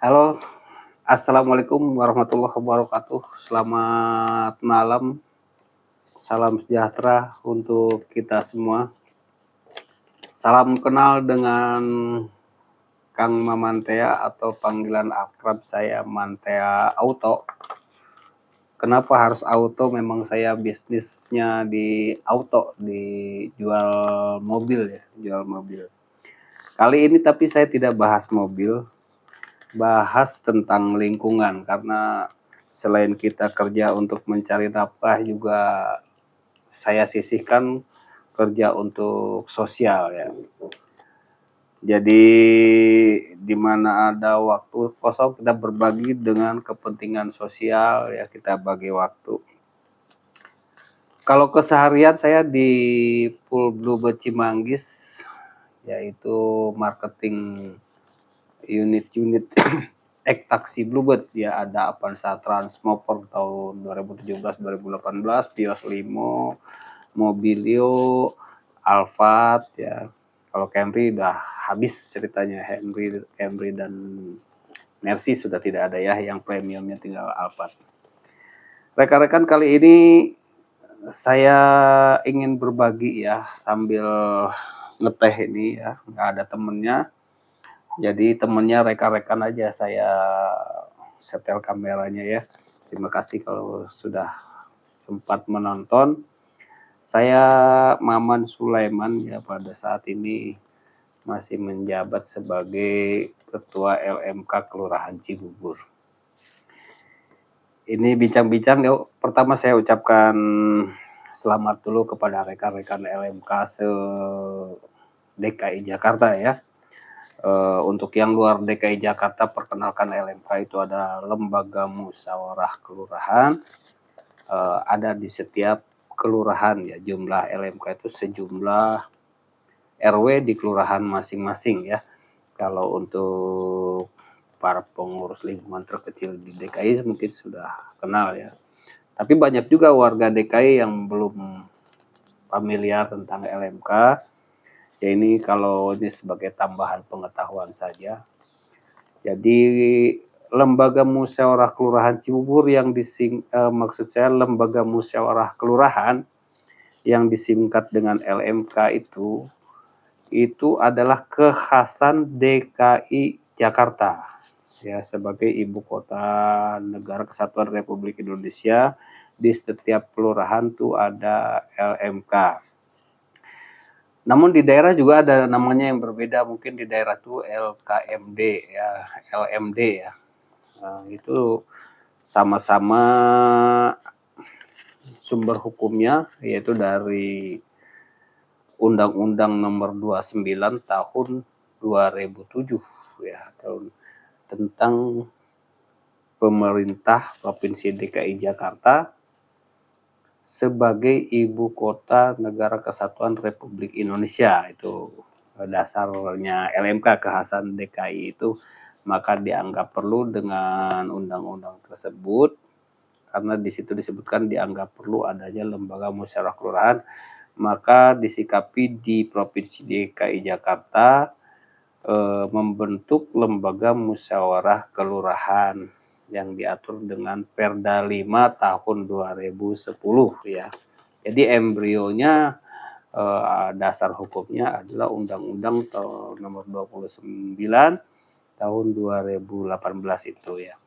Halo, assalamualaikum warahmatullahi wabarakatuh. Selamat malam, salam sejahtera untuk kita semua. Salam kenal dengan Kang Mamantea atau panggilan akrab saya Mantea Auto. Kenapa harus auto? Memang saya bisnisnya di auto, di jual mobil ya, jual mobil. Kali ini tapi saya tidak bahas mobil, bahas tentang lingkungan karena selain kita kerja untuk mencari nafkah juga saya sisihkan kerja untuk sosial ya. Jadi di mana ada waktu kosong kita berbagi dengan kepentingan sosial ya, kita bagi waktu. Kalau keseharian saya di Pool Bluebird Cimanggis, yaitu marketing unit-unit taksi Bluebird ya, ada Avanza Transmover tahun 2017-2018, Vios Limo, Mobilio, Alphard ya. Kalau Camry udah habis ceritanya, Camry dan Mercy sudah tidak ada ya, yang premiumnya tinggal Alphard. Rekan-rekan, kali ini saya ingin berbagi ya sambil ngeteh ini ya, nggak ada temennya. Jadi temennya rekan-rekan aja saya setel kameranya ya. Terima kasih kalau sudah sempat menonton. Saya Maman Sulaiman ya, pada saat ini masih menjabat sebagai Ketua LMK Kelurahan Cibubur. Ini bincang-bincang yuk. Pertama saya ucapkan selamat dulu kepada rekan-rekan LMK se-DKI Jakarta ya. Untuk yang luar DKI Jakarta, perkenalkan LMK itu ada Lembaga Musyawarah Kelurahan. Ada di setiap kelurahan ya, jumlah LMK itu sejumlah RW di kelurahan masing-masing ya. Kalau untuk para pengurus lingkungan terkecil di DKI mungkin sudah kenal ya. Tapi banyak juga warga DKI yang belum familiar tentang LMK. Ya ini kalau ini sebagai tambahan pengetahuan saja. Jadi Lembaga Musyawarah Kelurahan Cibubur yang maksud saya Lembaga Musyawarah Kelurahan yang disingkat dengan LMK itu adalah kekhasan DKI Jakarta ya, sebagai ibu kota negara kesatuan Republik Indonesia. Di setiap kelurahan tuh ada LMK. Namun di daerah juga ada namanya yang berbeda, mungkin di daerah tuh LKMD ya, LMD ya. Nah, itu sama-sama sumber hukumnya yaitu dari Undang-Undang Nomor 29 Tahun 2007 ya, tentang pemerintah Provinsi DKI Jakarta sebagai ibu kota negara kesatuan Republik Indonesia. Itu dasarnya LMK, kekhasan DKI itu. Maka dianggap perlu dengan undang-undang tersebut, karena di situ disebutkan dianggap perlu adanya lembaga musyawarah kelurahan, maka disikapi di Provinsi DKI Jakarta membentuk lembaga musyawarah kelurahan yang diatur dengan Perda 5 tahun 2010 ya. Jadi embrionya dasar hukumnya adalah Undang-Undang Nomor 29 tahun 2018 itu ya.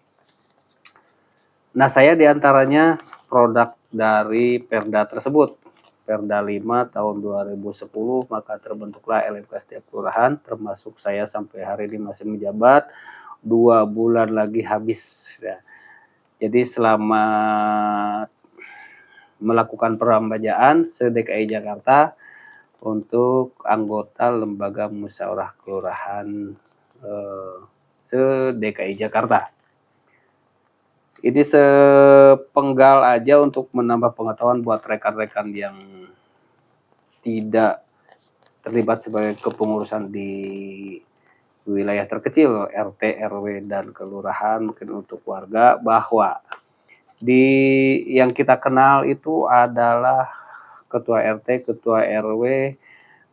Nah, saya diantaranya produk dari Perda tersebut, Perda 5 tahun 2010, maka terbentuklah LMK setiap kelurahan, termasuk saya sampai hari ini masih menjabat, 2 bulan lagi habis ya. Jadi selama melakukan perambajaan se-DKI Jakarta untuk anggota Lembaga Musyawarah Kelurahan se-DKI Jakarta. Ini sepenggal aja untuk menambah pengetahuan buat rekan-rekan yang tidak terlibat sebagai kepengurusan di wilayah terkecil, RT, RW, dan kelurahan, mungkin untuk warga, bahwa yang kita kenal itu adalah ketua RT, ketua RW,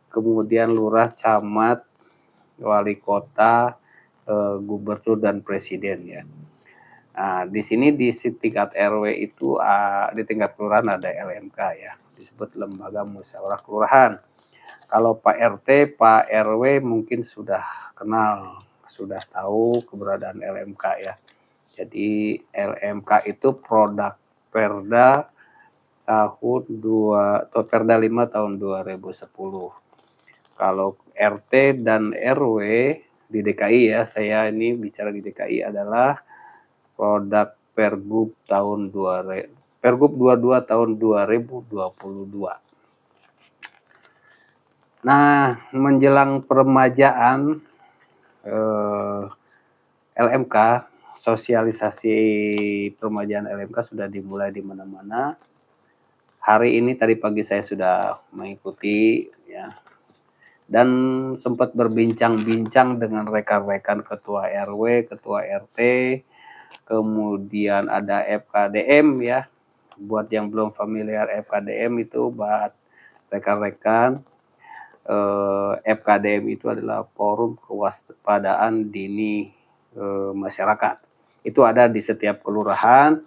kemudian lurah, camat, wali kota, gubernur dan presiden ya. Nah, di sini di tingkat RW itu di tingkat kelurahan ada LMK ya, disebut lembaga musyawarah kelurahan. Kalau Pak RT, Pak RW mungkin sudah kenal, sudah tahu keberadaan LMK ya. Jadi LMK itu produk Perda tahun 5 tahun 2010. Kalau RT dan RW di DKI ya, saya ini bicara di DKI adalah produk Pergub 22 tahun 2022. Nah, menjelang peremajaan LMK, sosialisasi peremajaan LMK sudah dimulai di mana-mana. Hari ini tadi pagi saya sudah mengikuti ya, dan sempat berbincang-bincang dengan rekan-rekan ketua RW, ketua RT, kemudian ada FKDM ya. Buat yang belum familiar FKDM itu buat rekan-rekan, FKDM itu adalah Forum Kewaspadaan Dini Masyarakat. Itu ada di setiap kelurahan,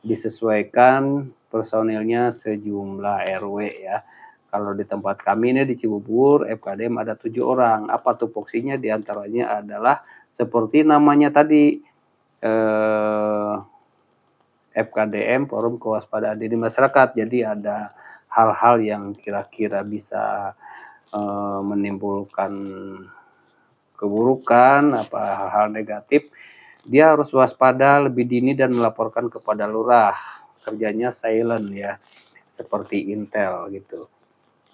disesuaikan personilnya sejumlah RW ya. Kalau di tempat kami ini di Cibubur, FKDM ada 7 orang. Apa tupoksinya? Diantaranya adalah seperti namanya tadi, FKDM, Forum Kewaspadaan Dini Masyarakat. Jadi ada hal-hal yang kira-kira bisa menimbulkan keburukan, hal-hal negatif, dia harus waspada lebih dini dan melaporkan kepada lurah. Kerjanya silent ya, seperti Intel gitu.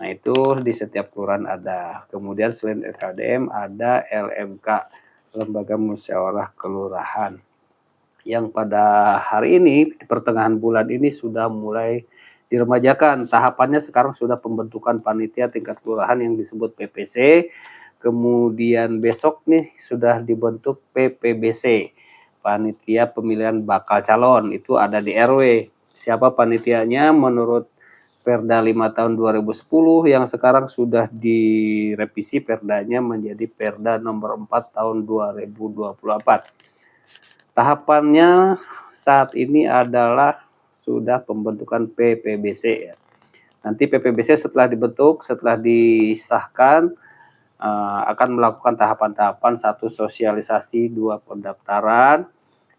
Nah itu di setiap kelurahan ada. Kemudian selain FKDM ada LMK, Lembaga Musyawarah Kelurahan, yang pada hari ini di pertengahan bulan ini sudah mulai diremajakan. Tahapannya sekarang sudah pembentukan panitia tingkat kelurahan yang disebut PPC. Kemudian besok nih sudah dibentuk PPBC, panitia pemilihan bakal calon. Itu ada di RW. Siapa panitianya? Menurut Perda 5 tahun 2010 yang sekarang sudah direvisi perdanya menjadi Perda nomor 4 tahun 2024. Tahapannya saat ini adalah sudah pembentukan PPBC ya. Nanti PPBC setelah dibentuk, setelah disahkan, akan melakukan tahapan-tahapan, 1 sosialisasi, 2 pendaftaran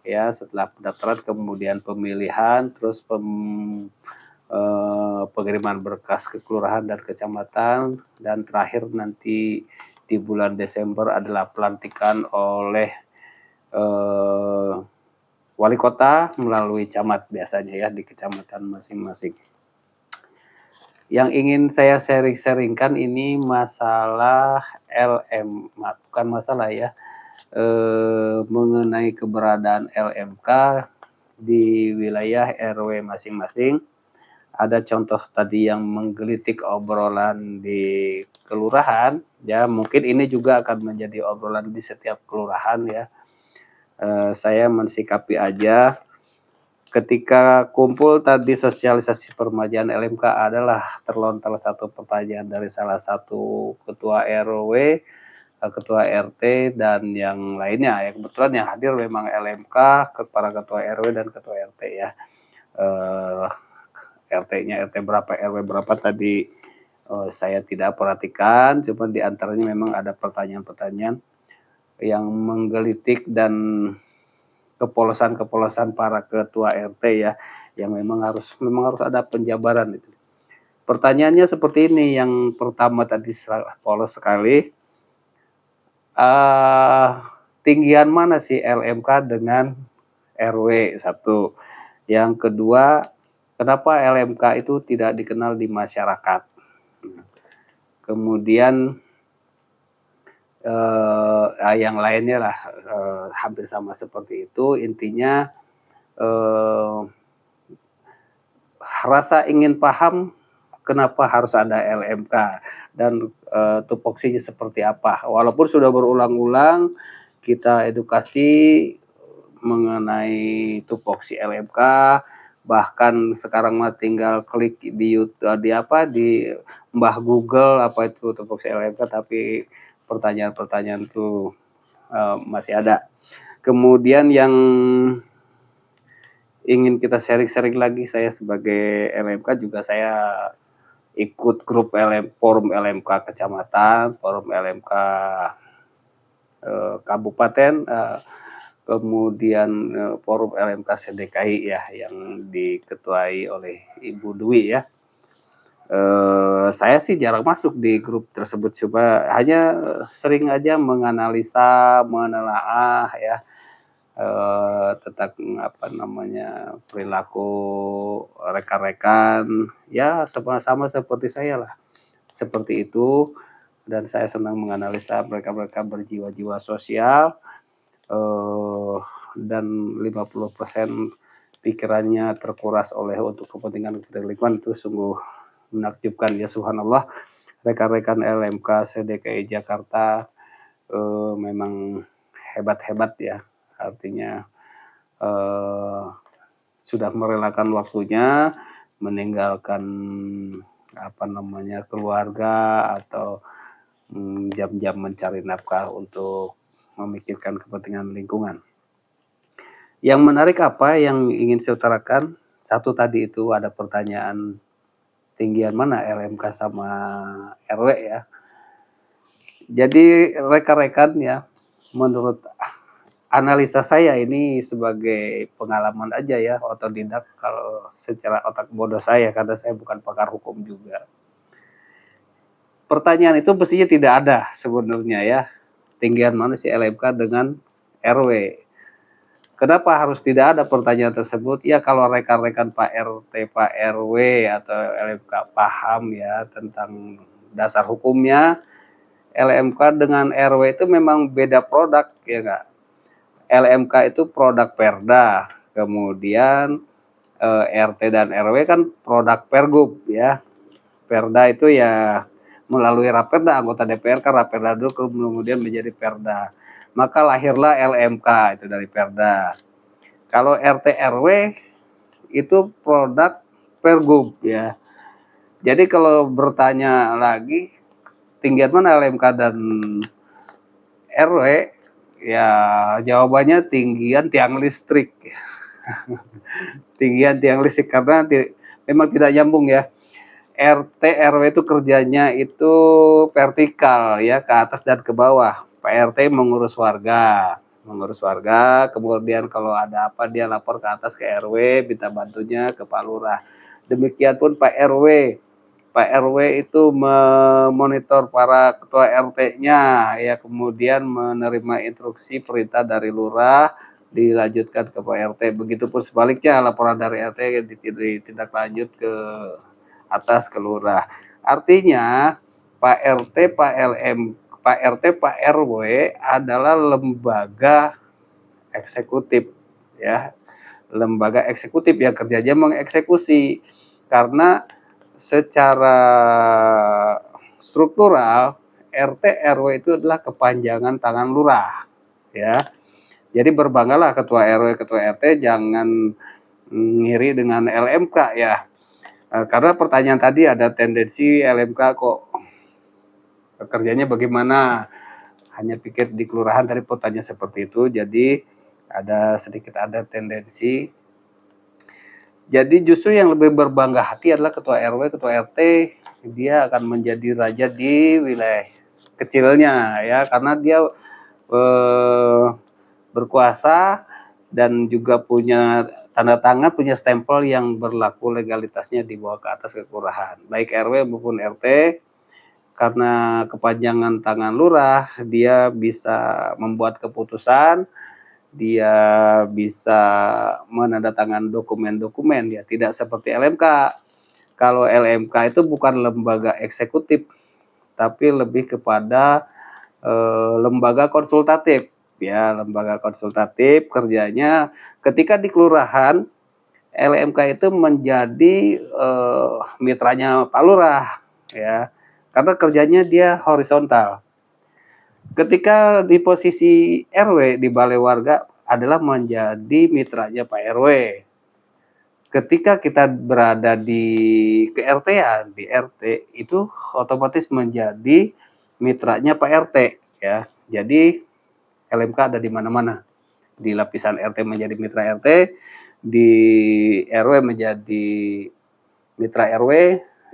ya. Setelah pendaftaran kemudian pemilihan, terus pengiriman berkas ke kelurahan dan kecamatan, dan terakhir nanti di bulan Desember adalah pelantikan oleh wali kota melalui camat biasanya ya di kecamatan masing-masing. Yang ingin saya sharing-sharingkan ini masalah bukan masalah ya, mengenai keberadaan LMK di wilayah RW masing-masing. Ada contoh tadi yang menggelitik obrolan di kelurahan ya, mungkin ini juga akan menjadi obrolan di setiap kelurahan ya. Saya mensikapi aja ketika kumpul tadi sosialisasi peremajaan LMK adalah terlontar 1 pertanyaan dari salah satu ketua RW, ketua RT dan yang lainnya ya. Kebetulan yang hadir memang LMK, para ketua RW dan ketua RT ya. RT-nya RT berapa, RW berapa tadi saya tidak perhatikan, cuma di antaranya memang ada pertanyaan-pertanyaan yang menggelitik dan kepolosan para ketua RT ya, yang memang harus ada penjabaran itu. Pertanyaannya seperti ini, yang pertama tadi polos sekali, tinggian mana sih LMK dengan RW? 1. Yang kedua, kenapa LMK itu tidak dikenal di masyarakat? Kemudian yang lainnya lah hampir sama seperti itu. Intinya rasa ingin paham kenapa harus ada LMK dan tupoksinya seperti apa. Walaupun sudah berulang-ulang kita edukasi mengenai tupoksi LMK, bahkan sekarang mah tinggal klik di YouTube, di Mbah Google apa itu tupoksi LMK, tapi pertanyaan-pertanyaan itu masih ada. Kemudian yang ingin kita sharing-sharing lagi, saya sebagai LMK juga saya ikut grup forum LMK kecamatan, forum LMK kabupaten, kemudian forum LMK SDKI ya yang diketuai oleh Ibu Dwi ya. Saya sih jarang masuk di grup tersebut, coba hanya sering aja menganalisa, menelaah ya tentang apa namanya perilaku rekan-rekan ya sama-sama seperti saya lah, seperti itu. Dan saya senang menganalisa mereka-mereka berjiwa-jiwa sosial dan 50% pikirannya terkuras oleh untuk kepentingan lingkungan, itu sungguh menakjubkan ya, subhanallah. Rekan-rekan LMK SDKI Jakarta memang hebat-hebat ya, artinya sudah merelakan waktunya meninggalkan apa namanya keluarga atau jam-jam mencari nafkah untuk memikirkan kepentingan lingkungan. Yang menarik apa yang ingin saya utarakan, satu tadi itu ada pertanyaan tinggian mana LMK sama RW ya. Jadi rekan-rekan ya, menurut analisa saya ini sebagai pengalaman aja ya, otodidak kalau secara otak bodoh saya, karena saya bukan pakar hukum juga. Pertanyaan itu mestinya tidak ada sebenarnya ya, tinggian mana si LMK dengan RW. Kenapa harus tidak ada pertanyaan tersebut? Ya kalau rekan-rekan Pak RT, Pak RW atau LMK paham ya tentang dasar hukumnya, LMK dengan RW itu memang beda produk ya enggak? LMK itu produk Perda, kemudian RT dan RW kan produk Pergub ya. Perda itu ya melalui Raperda, anggota DPR kan Raperda dulu kemudian menjadi Perda. Maka lahirlah LMK itu dari Perda. Kalau RT RW itu produk Pergub ya. Jadi kalau bertanya lagi tinggian mana LMK dan RW, ya jawabannya tinggian tiang listrik. Tinggian tiang listrik karena memang tidak nyambung ya. RT RW itu kerjanya itu vertikal ya, ke atas dan ke bawah. Pak RT mengurus warga, kemudian kalau ada apa dia lapor ke atas ke RW, minta bantunya ke Pak Lurah. Demikian pun Pak RW. Pak RW itu memonitor para ketua RT-nya ya, kemudian menerima instruksi perintah dari Lurah dilanjutkan ke Pak RT. Begitupun sebaliknya, laporan dari RT ditindaklanjut ke atas ke Lurah. Artinya Pak RT, Pak RT, Pak RW adalah lembaga eksekutif ya. Lembaga eksekutif yang kerjanya mengeksekusi, karena secara struktural RT RW itu adalah kepanjangan tangan lurah ya. Jadi berbanggalah ketua RW, ketua RT, jangan ngiri dengan LMK ya. Karena pertanyaan tadi ada tendensi LMK kok kerjanya bagaimana, hanya pikir di kelurahan, tadi pertanyaan seperti itu, jadi ada tendensi. Jadi justru yang lebih berbangga hati adalah ketua RW, ketua RT, dia akan menjadi raja di wilayah kecilnya ya, karena dia berkuasa dan juga punya tanda tangan, punya stempel yang berlaku legalitasnya dibawa ke atas ke kelurahan, baik RW maupun RT. Karena kepanjangan tangan lurah, dia bisa membuat keputusan, dia bisa menandatangan dokumen-dokumen ya, tidak seperti LMK. Kalau LMK itu bukan lembaga eksekutif, tapi lebih kepada lembaga konsultatif ya, lembaga konsultatif. Kerjanya ketika di kelurahan, LMK itu menjadi mitranya Pak Lurah ya, karena kerjanya dia horizontal. Ketika di posisi RW di balai warga adalah menjadi mitranya Pak RW. Ketika kita berada di ke-RT-an, di RT itu otomatis menjadi mitranya Pak RT ya. Jadi LMK ada di mana-mana. Di lapisan RT menjadi mitra RT, di RW menjadi mitra RW,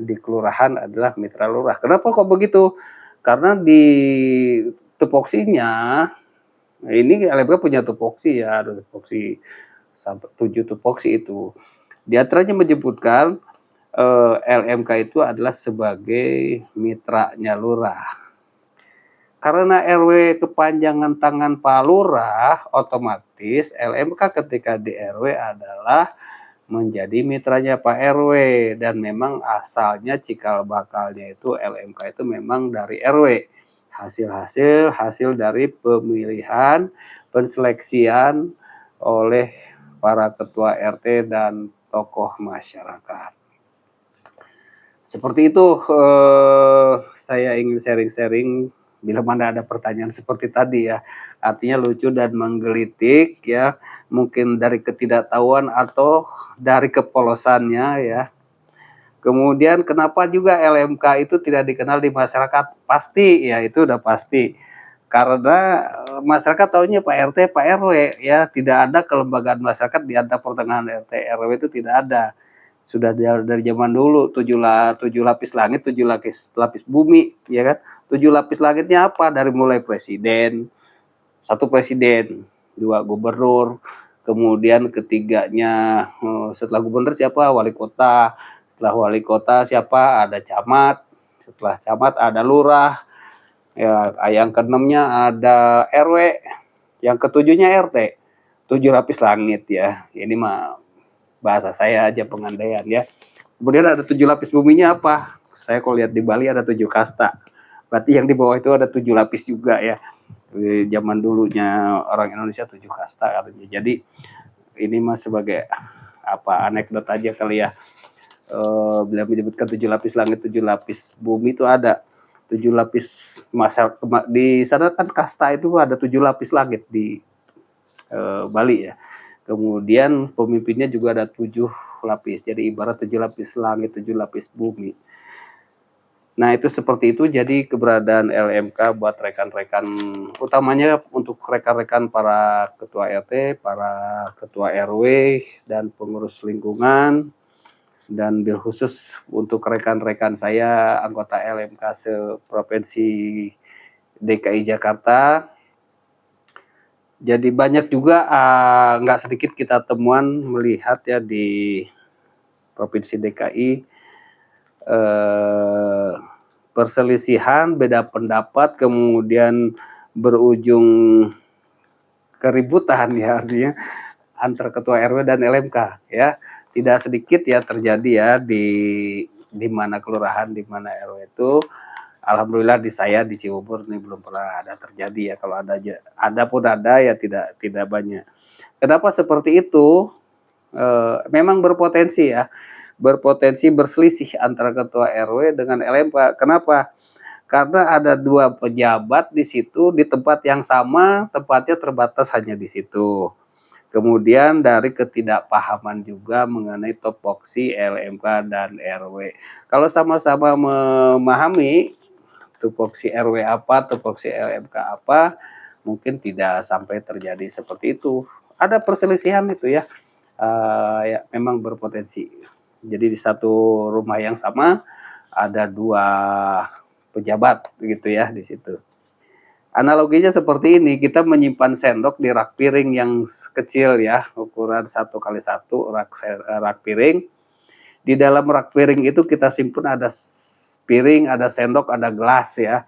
di kelurahan adalah mitra lurah. Kenapa kok begitu? Karena di tupoksinya, ini LMK punya tupoksi ya, ada tupoksi sampai 7 tupoksi itu. Di antaranya menyebutkan LMK itu adalah sebagai mitranya lurah. Karena RW kepanjangan tangan Pak Lurah, otomatis LMK ketika di RW adalah menjadi mitranya Pak RW, dan memang asalnya cikal bakalnya itu LMK itu memang dari RW. Hasil dari pemilihan, penseleksian oleh para ketua RT dan tokoh masyarakat. Seperti itu, saya ingin sharing-sharing. Bila mana ada pertanyaan seperti tadi ya, artinya lucu dan menggelitik ya, mungkin dari ketidaktahuan atau dari kepolosannya ya. Kemudian kenapa juga LMK itu tidak dikenal di masyarakat? Pasti ya, itu udah pasti. Karena masyarakat tahunya Pak RT, Pak RW ya, tidak ada kelembagaan masyarakat di antara pertengahan RT RW, itu tidak ada. Sudah dari zaman dulu, 7 lapis langit, 7 lapis bumi ya kan. 7 lapis langitnya apa? Dari mulai presiden, 1 presiden, 2 gubernur, kemudian ketiganya setelah gubernur siapa? Wali kota. Setelah wali kota siapa? Ada camat. Setelah camat ada lurah. Ya, yang keenamnya ada RW. Yang ketujuhnya RT. 7 lapis langit ya. Ini mah bahasa saya aja pengandaian ya. Kemudian ada 7 lapis buminya apa? Saya kalau lihat di Bali ada 7 kasta. Berarti yang di bawah itu ada 7 lapis juga ya. Di zaman dulunya orang Indonesia 7 kasta katanya. Jadi ini mah sebagai apa, anekdot aja kali ya. Bila menyebutkan 7 lapis langit, 7 lapis bumi itu ada 7 lapis masyarakat. Di sana kan kasta itu ada 7 lapis langit di Bali ya. Kemudian pemimpinnya juga ada 7 lapis. Jadi ibarat 7 lapis langit, 7 lapis bumi. Nah, itu seperti itu. Jadi keberadaan LMK buat rekan-rekan, utamanya untuk rekan-rekan para ketua RT, para ketua RW, dan pengurus lingkungan, dan bil khusus untuk rekan-rekan saya anggota LMK se-Provinsi DKI Jakarta. Jadi banyak juga, nggak sedikit kita temuan melihat ya di Provinsi DKI, perselisihan, beda pendapat, kemudian berujung keributan ya, artinya antar ketua RW dan LMK ya. Tidak sedikit ya terjadi ya di mana kelurahan, di mana RW itu. Alhamdulillah di saya di Cibubur ini belum pernah ada terjadi ya. Kalau ada pun ada ya tidak banyak. Kenapa seperti itu? Memang berpotensi ya. Berpotensi berselisih antara ketua RW dengan LMK. Kenapa? Karena ada 2 pejabat di situ di tempat yang sama, tempatnya terbatas hanya di situ. Kemudian dari ketidakpahaman juga mengenai topoksi LMK dan RW. Kalau sama-sama memahami tupoksi RW apa, tupoksi LMK apa, mungkin tidak sampai terjadi seperti itu. Ada perselisihan itu ya, ya memang berpotensi. Jadi di satu rumah yang sama ada 2 pejabat gitu ya di situ. Analoginya seperti ini, kita menyimpan sendok di rak piring yang kecil ya, ukuran 1x1 rak piring. Di dalam rak piring itu kita simpan ada piring, ada sendok, ada gelas ya.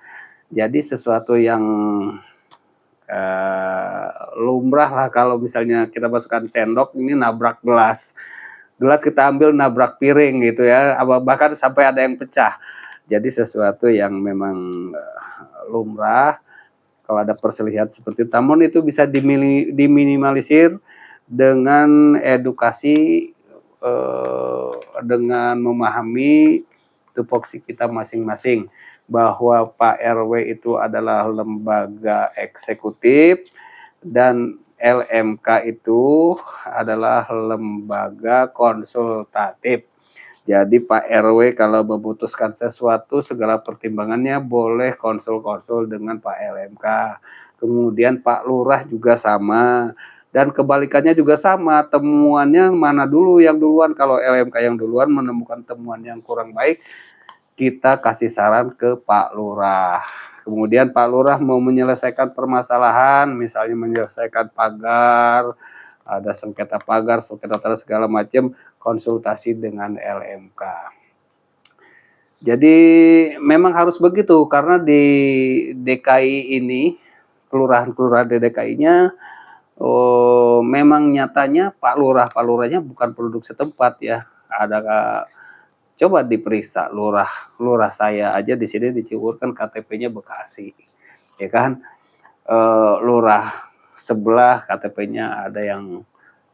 Jadi sesuatu yang lumrah lah kalau misalnya kita masukkan sendok ini nabrak gelas. Gelas kita ambil nabrak piring gitu ya, bahkan sampai ada yang pecah. Jadi sesuatu yang memang lumrah kalau ada perselisihan seperti itu. Namun itu bisa diminimalisir dengan edukasi, dengan memahami tupoksi kita masing-masing, bahwa Pak RW itu adalah lembaga eksekutif dan LMK itu adalah lembaga konsultatif. Jadi Pak RW kalau memutuskan sesuatu segala pertimbangannya boleh konsul-konsul dengan Pak LMK. kemudian Pak Lurah juga sama, dan kebalikannya juga sama, temuannya mana dulu yang duluan. Kalau LMK yang duluan menemukan temuan yang kurang baik, kita kasih saran ke Pak Lurah. Kemudian Pak Lurah mau menyelesaikan permasalahan, misalnya menyelesaikan pagar, ada sengketa pagar, sengketa tanah segala macam, konsultasi dengan LMK. Jadi memang harus begitu, karena di DKI ini, kelurahan-kelurahan di DKI-nya, memang nyatanya Pak Lurahnya bukan penduduk setempat ya. Ada coba diperiksa lurah saya aja di sini di Ciwur kan KTP-nya Bekasi, ya kan. Lurah sebelah KTP-nya ada yang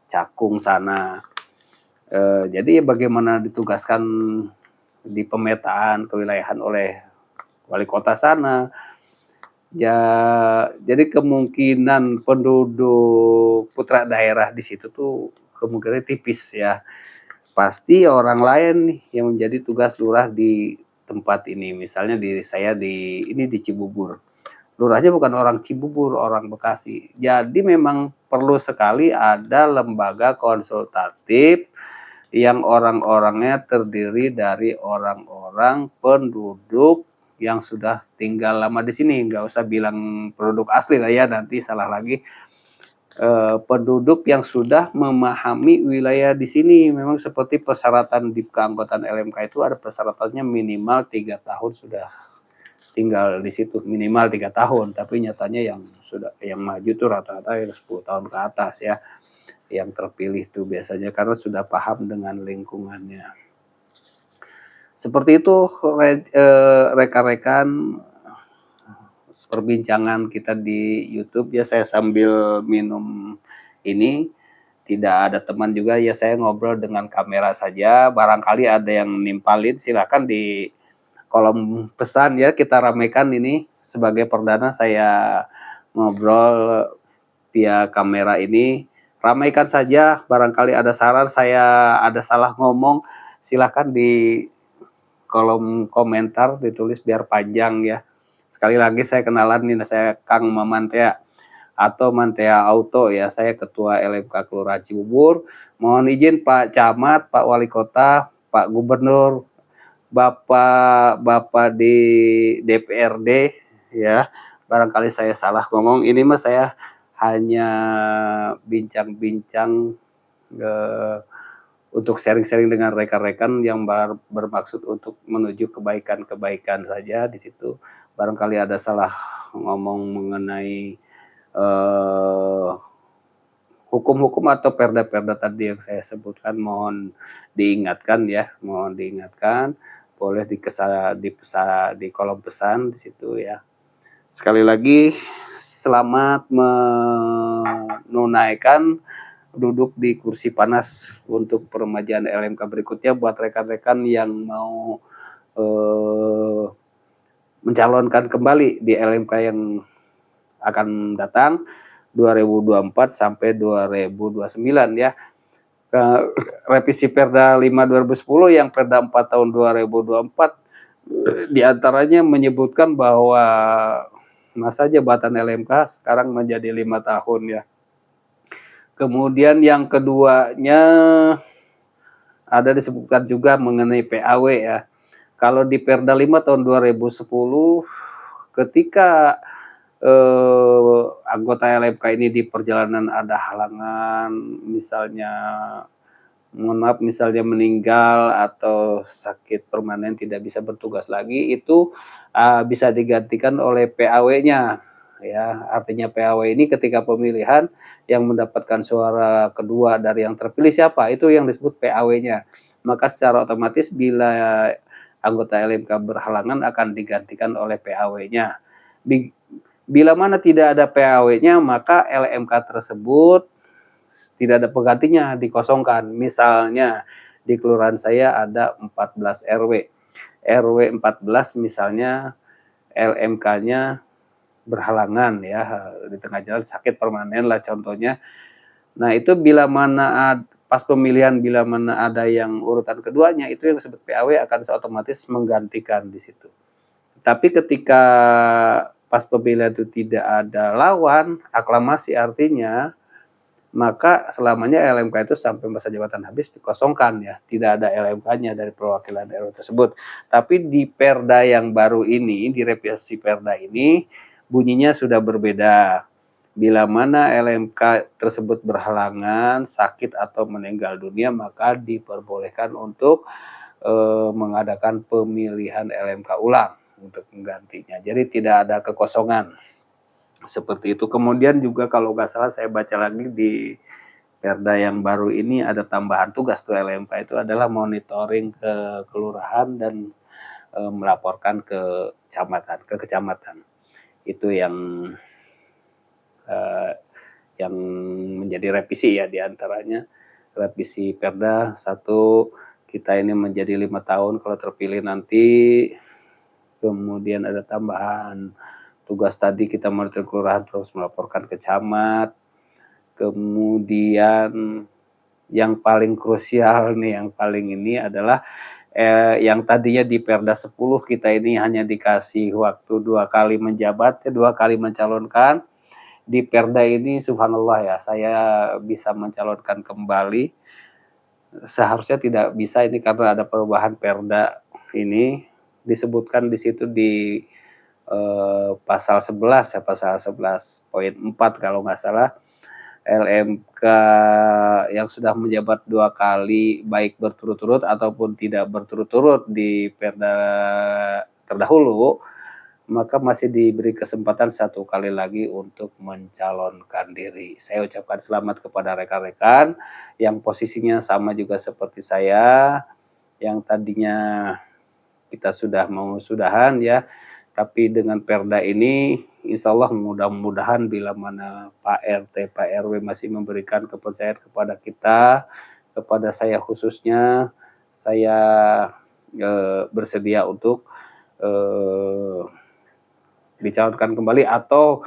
Cakung sana. Jadi bagaimana ditugaskan di pemetaan kewilayahan oleh wali kota sana. Ya, jadi kemungkinan penduduk putra daerah di situ tuh kemungkinan tipis ya. Pasti orang lain nih yang menjadi tugas lurah di tempat ini. Misalnya saya di Cibubur. Lurahnya bukan orang Cibubur, orang Bekasi. Jadi memang perlu sekali ada lembaga konsultatif yang orang-orangnya terdiri dari orang-orang penduduk yang sudah tinggal lama di sini. Nggak usah bilang penduduk asli lah ya, nanti salah lagi. Penduduk yang sudah memahami wilayah di sini. Memang seperti persyaratan di keanggotaan LMK itu ada persyaratannya minimal 3 tahun sudah tinggal di situ, minimal 3 tahun. Tapi nyatanya yang maju tuh rata-rata 10 tahun ke atas ya, yang terpilih tuh biasanya karena sudah paham dengan lingkungannya. Seperti itu rekan-rekan perbincangan kita di YouTube ya. Saya sambil minum ini, tidak ada teman juga ya, saya ngobrol dengan kamera saja. Barangkali ada yang nimpalin, silakan di kolom pesan ya, kita ramekan ini. Sebagai perdana saya ngobrol via kamera ini, ramaikan saja. Barangkali ada saran, saya ada salah ngomong, silakan di kolom komentar ditulis biar panjang ya. Sekali lagi saya kenalan nih, saya Kang Mamantea atau Mantea Auto ya. Saya Ketua LMK Kelurahan Cibubur. Mohon izin Pak Camat, Pak Wali Kota, Pak Gubernur, Bapak di DPRD ya. Barangkali saya salah ngomong. Ini mah saya hanya bincang-bincang untuk sharing-sharing dengan rekan-rekan yang bermaksud untuk menuju kebaikan-kebaikan saja di situ. Barangkali ada salah ngomong mengenai hukum-hukum atau perda-perda tadi yang saya sebutkan, mohon diingatkan ya, mohon diingatkan. Boleh di kolom pesan di situ ya. Sekali lagi selamat menunaikan duduk di kursi panas untuk peremajaan LMK berikutnya. Buat rekan-rekan yang mau mencalonkan kembali di LMK yang akan datang 2024 sampai 2029 ya. Revisi Perda 5 2010 yang Perda 4 tahun 2024 diantaranya menyebutkan bahwa masa jabatan LMK sekarang menjadi 5 tahun ya. Kemudian yang keduanya ada disebutkan juga mengenai PAW ya. Kalau di Perda 5 tahun 2010 ketika anggota LMK ini di perjalanan ada halangan, misalnya mohon maaf misalnya meninggal atau sakit permanen tidak bisa bertugas lagi, itu bisa digantikan oleh PAW-nya ya. Artinya PAW ini ketika pemilihan yang mendapatkan suara kedua dari yang terpilih siapa, itu yang disebut PAW-nya. Maka secara otomatis bila anggota LMK berhalangan akan digantikan oleh PAW-nya. Bila mana tidak ada PAW-nya, maka LMK tersebut tidak ada penggantinya, dikosongkan. Misalnya di kelurahan saya ada 14 RW. RW 14 misalnya LMK-nya berhalangan ya, di tengah jalan sakit permanen lah contohnya. Nah, itu bila mana pas pemilihan bila mana ada yang urutan keduanya, itu yang disebut PAW akan otomatis menggantikan di situ. Tapi ketika pas pemilihan itu tidak ada lawan, aklamasi artinya, maka selamanya LMK itu sampai masa jabatan habis dikosongkan ya, tidak ada LMK-nya dari perwakilan RW tersebut. Tapi di Perda yang baru ini, di revisi Perda ini, bunyinya sudah berbeda. Bila mana LMK tersebut berhalangan, sakit atau meninggal dunia, maka diperbolehkan untuk mengadakan pemilihan LMK ulang untuk menggantinya. Jadi tidak ada kekosongan. Seperti itu. Kemudian juga kalau nggak salah saya baca lagi di Perda yang baru ini ada tambahan tugas tuh LMK itu adalah monitoring ke kelurahan dan melaporkan ke kecamatan. Itu yang menjadi revisi ya, diantaranya revisi Perda 1, kita ini menjadi 5 tahun kalau terpilih nanti. Kemudian ada tambahan tugas tadi, kita monitor kelurahan terus melaporkan ke camat. Kemudian yang paling krusial nih, yang paling ini adalah yang tadinya di Perda 10 kita ini hanya dikasih waktu 2 kali menjabat, 2 kali mencalonkan. Di Perda ini subhanallah ya, saya bisa mencalonkan kembali. Seharusnya tidak bisa ini karena ada perubahan Perda ini, disebutkan di situ di pasal 11 ya, pasal 11.4 kalau nggak salah, LMK yang sudah menjabat 2 kali baik berturut-turut ataupun tidak berturut-turut di Perda terdahulu, maka masih diberi kesempatan 1 kali lagi untuk mencalonkan diri. Saya ucapkan selamat kepada rekan-rekan yang posisinya sama juga seperti saya, yang tadinya kita sudah mau sudahan ya, tapi dengan Perda ini insya Allah mudah-mudahan bila mana Pak RT, Pak RW masih memberikan kepercayaan kepada kita, kepada saya khususnya, saya bersedia untuk dicalonkan kembali atau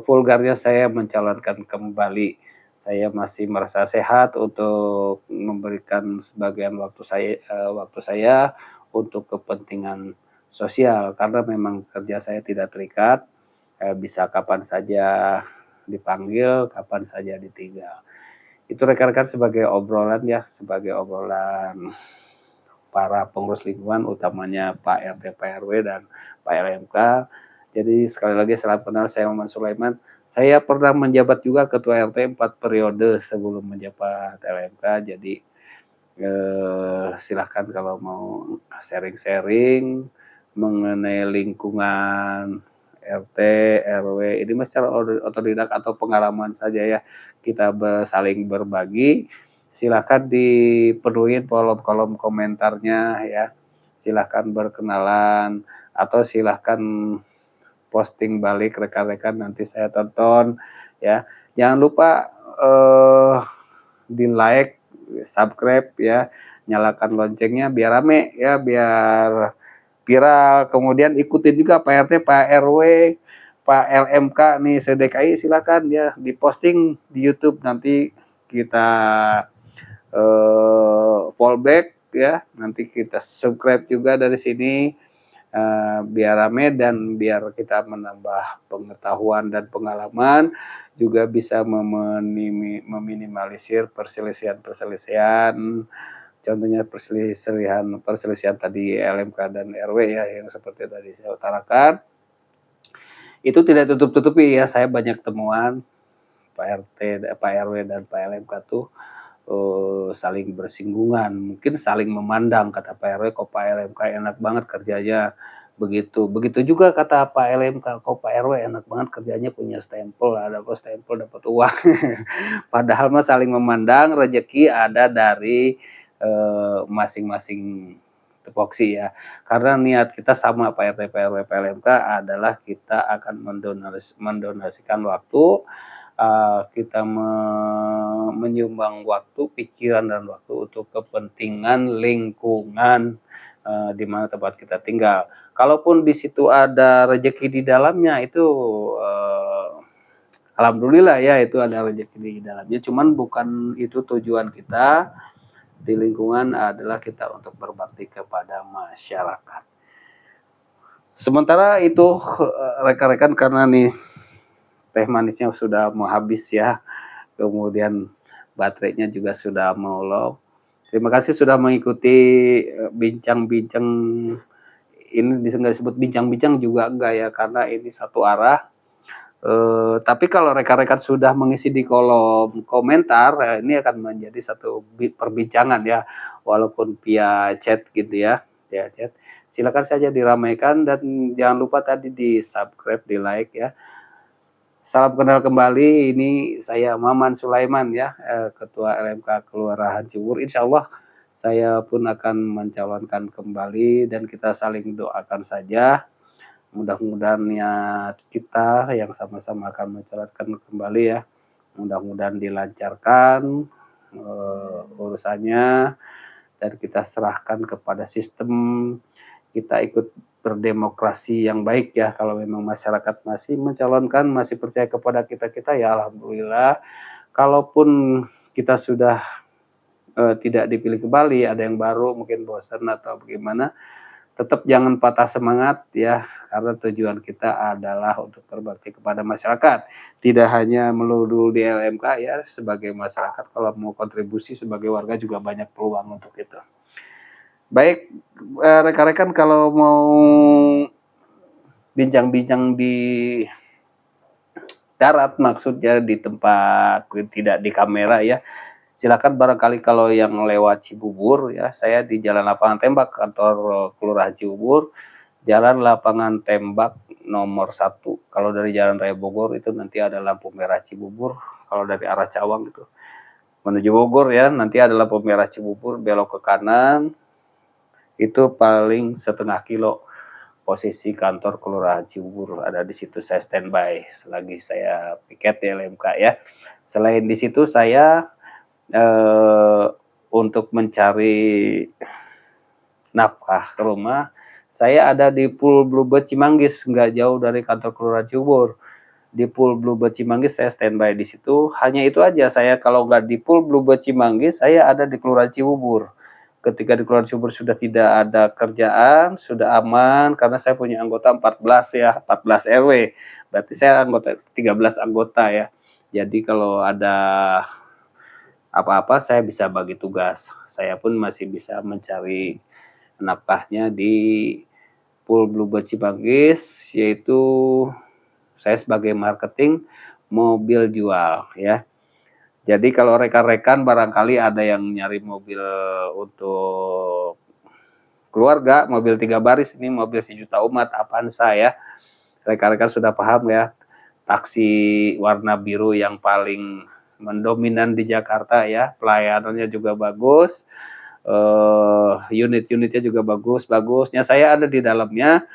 vulgarnya saya mencalonkan kembali. Saya masih merasa sehat untuk memberikan sebagian waktu saya untuk kepentingan sosial, karena memang kerja saya tidak terikat, bisa kapan saja dipanggil, kapan saja ditinggal. Itu rekan-rekan sebagai obrolan ya, sebagai obrolan para pengurus lingkungan, utamanya Pak RT, Pak RW, dan Pak LMK. Jadi sekali lagi salam kenal, saya Muhammad Sulaiman. Saya pernah menjabat juga ketua RT 4 periode sebelum menjabat LMK. Jadi silahkan kalau mau sharing-sharing mengenai lingkungan RT, RW, ini secara otodidak atau pengalaman saja ya, kita saling berbagi. Silahkan dipenuhi kolom komentarnya ya, silahkan berkenalan atau silahkan posting balik rekan-rekan, nanti saya tonton ya. Jangan lupa di like, subscribe ya, nyalakan loncengnya biar rame ya, biar viral. Kemudian ikutin juga Pak RT, Pak RW, Pak LMK nih SDKI, silakan ya diposting di YouTube, nanti kita fallback ya, nanti kita subscribe juga dari sini biar rame dan biar kita menambah pengetahuan dan pengalaman, juga bisa meminimalisir perselisihan, contohnya perselisihan tadi LMK dan RW ya, yang seperti tadi saya utarakan. Itu tidak tutup-tutupi ya, saya banyak temuan Pak RT, Pak RW dan Pak LMK tuh saling bersinggungan, mungkin saling memandang. Kata Pak RW, kok Pak LMK enak banget kerjanya, begitu juga kata Pak LMK, kok Pak RW enak banget kerjanya, punya stempel, ada kok stempel dapat uang. Padahal mah saling memandang, rezeki ada dari masing-masing tupoksi ya. Karena niat kita sama, Pak RT, Pak RW, Pak LMK, adalah kita akan mendonasikan waktu, kita menyumbang waktu, pikiran, dan waktu untuk kepentingan lingkungan di mana tempat kita tinggal. Kalaupun di situ ada rezeki di dalamnya, itu alhamdulillah ya, itu ada rezeki di dalamnya. Cuman bukan itu tujuan kita di lingkungan, adalah kita untuk berbakti kepada masyarakat. Sementara itu rekan-rekan karena nih teh manisnya sudah mau habis ya, kemudian baterainya juga sudah mau low. Terima kasih sudah mengikuti bincang-bincang ini, nggak disebut bincang-bincang juga enggak ya, karena ini satu arah. Tapi kalau rekan-rekan sudah mengisi di kolom komentar, ini akan menjadi satu perbincangan ya, walaupun via chat gitu ya, via chat. Silakan saja diramaikan dan jangan lupa tadi di subscribe, di like ya. Salam kenal kembali, ini saya Maman Sulaiman ya, Ketua LMK Kelurahan Cibubur. Insya Allah saya pun akan mencalonkan kembali dan kita saling doakan saja. Mudah-mudahan niat kita yang sama-sama akan mencalonkan kembali ya. Mudah-mudahan dilancarkan urusannya dan kita serahkan kepada sistem, kita ikut berdemokrasi yang baik ya. Kalau memang masyarakat masih mencalonkan, masih percaya kepada kita ya alhamdulillah. Kalaupun kita sudah tidak dipilih kembali, ada yang baru mungkin bosan atau bagaimana, tetap jangan patah semangat ya, karena tujuan kita adalah untuk berbakti kepada masyarakat. Tidak hanya melulu di LMK ya, sebagai masyarakat kalau mau kontribusi sebagai warga juga banyak peluang untuk itu. Baik, rekan-rekan kalau mau bincang-bincang di darat, maksudnya di tempat tidak di kamera ya, silakan barangkali kalau yang lewat Cibubur ya, saya di Jalan Lapangan Tembak, kantor Kelurahan Cibubur, Jalan Lapangan Tembak nomor 1. Kalau dari Jalan Raya Bogor itu nanti ada lampu merah Cibubur, kalau dari arah Cawang itu menuju Bogor ya, nanti ada lampu merah Cibubur, belok ke kanan, itu paling setengah kilo posisi kantor Kelurahan Cibubur, ada di situ saya standby selagi saya piket di LMK ya. Selain di situ saya untuk mencari nafkah ke rumah, saya ada di Pool Bluebird Cimanggis, nggak jauh dari kantor Kelurahan Cibubur. Di Pool Bluebird Cimanggis saya standby di situ. Hanya itu aja, saya kalau nggak di Pool Bluebird Cimanggis, saya ada di Kelurahan Cibubur. Ketika di Kelurahan Cibubur sudah tidak ada kerjaan, sudah aman, karena saya punya anggota 14 ya, 14 RW. Berarti saya anggota 13 anggota ya. Jadi kalau ada apa-apa saya bisa bagi tugas. Saya pun masih bisa mencari nafkahnya di Pool Bluebird Cimanggis, yaitu saya sebagai marketing mobil jual ya. Jadi kalau rekan-rekan barangkali ada yang nyari mobil untuk keluarga, mobil 3 baris, ini mobil 1 juta umat Avanza ya. Rekan-rekan sudah paham ya, taksi warna biru yang paling mendominan di Jakarta ya, pelayanannya juga bagus, unit-unitnya juga bagusnya saya ada di dalamnya.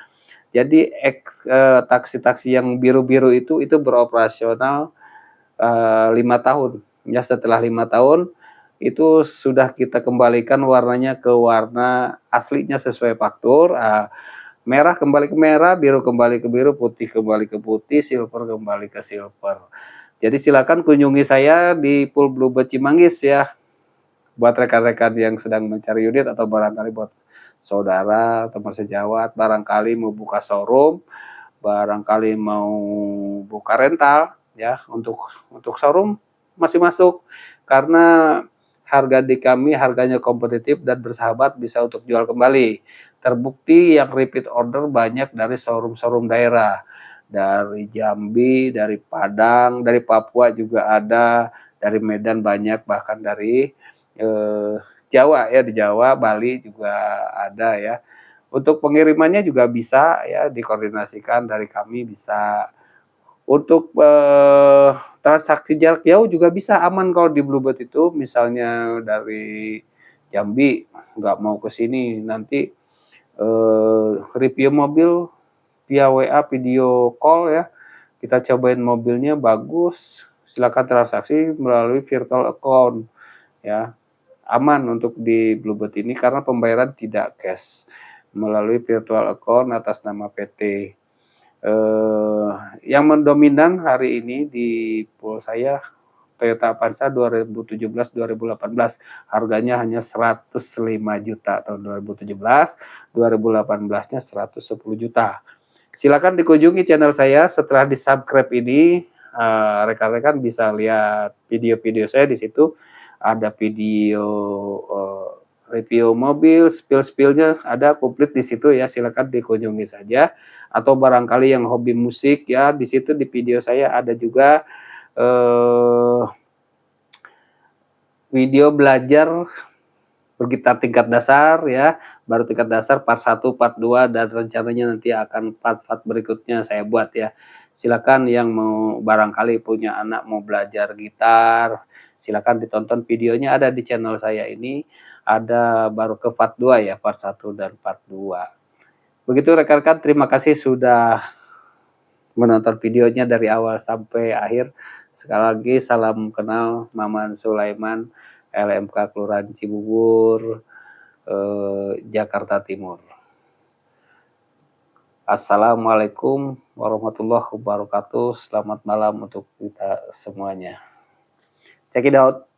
Jadi taksi-taksi yang biru-biru itu beroperasional 5 tahun ya. Setelah 5 tahun itu sudah kita kembalikan warnanya ke warna aslinya sesuai faktur. Merah kembali ke merah, biru kembali ke biru, putih kembali ke putih, silver kembali ke silver. Jadi silakan kunjungi saya di Pool Bluebird Cimanggis ya, buat rekan-rekan yang sedang mencari unit atau barangkali buat saudara, teman sejawat, barangkali mau buka showroom, barangkali mau buka rental ya, untuk showroom masih masuk, karena harga di kami harganya kompetitif dan bersahabat, bisa untuk jual kembali. Terbukti yang repeat order banyak dari showroom-showroom daerah, dari Jambi, dari Padang, dari Papua juga ada, dari Medan banyak, bahkan dari Jawa ya, di Jawa, Bali juga ada ya. Untuk pengirimannya juga bisa ya, dikoordinasikan dari kami bisa. Untuk transaksi jarak jauh juga bisa aman kalau di Bluebird itu, misalnya dari Jambi nggak mau ke sini, nanti review mobil via WA video call ya, kita cobain mobilnya bagus, silakan transaksi melalui virtual account ya, aman untuk di Bluebird ini karena pembayaran tidak cash, melalui virtual account atas nama PT. Yang mendominan hari ini di pool saya Toyota Avanza 2017-2018, harganya hanya 105 juta tahun 2017, 2018-nya 110 juta. Silakan dikunjungi channel saya. Setelah di-subscribe ini, rekan-rekan bisa lihat video-video saya di situ. Ada video review mobil, spill-spillnya ada komplit di situ ya. Silakan dikunjungi saja. Atau barangkali yang hobi musik ya, di situ di video saya ada juga video belajar bergitar tingkat dasar ya, baru tingkat dasar part 1, part 2, dan rencananya nanti akan part-part berikutnya saya buat ya. Silakan yang mau barangkali punya anak mau belajar gitar, silakan ditonton videonya ada di channel saya ini, ada baru ke part 2 ya, part 1 dan part 2. Begitu rekan-rekan, terima kasih sudah menonton videonya dari awal sampai akhir. Sekali lagi salam kenal Maman Sulaiman, LMK Kelurahan Cibubur, Jakarta Timur. Assalamualaikum warahmatullahi wabarakatuh. Selamat malam untuk kita semuanya. Check it out.